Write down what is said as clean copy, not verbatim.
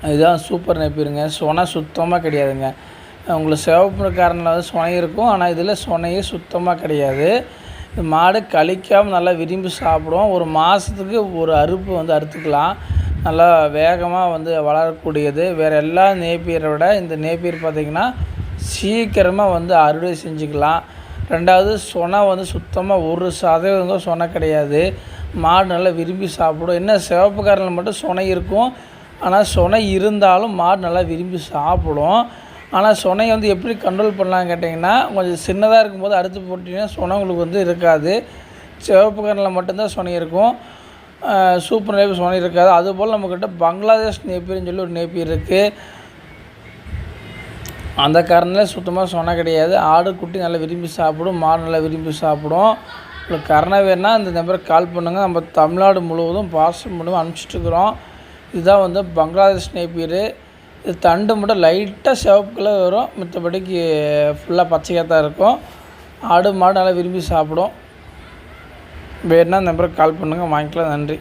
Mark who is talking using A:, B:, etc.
A: இதுதான் சூப்பர் நேப்பியருங்க. சொனை சுத்தமாக கிடையாதுங்க. உங்களுக்கு சிவப்பு காரனில் வந்து சொனை இருக்கும், ஆனால் இதில் சொனையே சுத்தமாக கிடையாது. மாடு கழிக்காமல் நல்லா விரும்பி சாப்பிடும். ஒரு மாதத்துக்கு ஒரு அறுப்பு வந்து அறுத்துக்கலாம். நல்லா வேகமாக வந்து வளரக்கூடியது. வேறு எல்லா நேப்பியரை விட இந்த நேப்பியர் பார்த்திங்கன்னா சீக்கிரமாக வந்து அறுவடை செஞ்சுக்கலாம். ரெண்டாவது சொனை வந்து சுத்தமாக 1% சொனை கிடையாது. மாடு நல்லா விரும்பி சாப்பிடும். என்ன சிவப்பு காரனில் மட்டும் சொனை இருக்கும், ஆனால் சொனை இருந்தாலும் மாடு நல்லா விரும்பி சாப்பிடும். ஆனால் சொனையை வந்து எப்படி கண்ட்ரோல் பண்ணலான்னு கேட்டிங்கன்னா, கொஞ்சம் சின்னதாக இருக்கும்போது அறுத்து போட்டிங்கன்னா சொனை உங்களுக்கு வந்து இருக்காது. சிவப்பு கலரில் மட்டும்தான் சொனை இருக்கும். சூப்பர் நேப்பியர் சொனை இருக்காது. அதுபோல் நம்மக்கிட்ட பங்களாதேஷ் நேப்பியர்னு சொல்லி ஒரு நேப்பியர் இருக்குது. அந்த காரணில் சுத்தமாக சொனை கிடையாது. ஆடு குட்டி நல்லா விரும்பி சாப்பிடும், மாடு நல்லா விரும்பி சாப்பிடும். உங்களுக்கு கரணை வேணுன்னா இந்த நம்பருக்கு கால் பண்ணுங்கள். நம்ம தமிழ்நாடு முழுவதும் பார்சல் மூலமாக அனுப்பிச்சிட்ருக்குறோம். இதுதான் வந்து பங்களாதேஷ் நேப்பியர். இது தண்டு மட்டும் லைட்டாக சிவப்பு கலர் வரும், மற்றபடிக்கு ஃபுல்லாக பச்சையாக தான் இருக்கும். ஆடு மாடு நல்லா விரும்பி சாப்பிடும். வேணுன்னா இந்த நம்பருக்கு கால் பண்ணுங்கள், வாங்கிக்கலாம். நன்றி.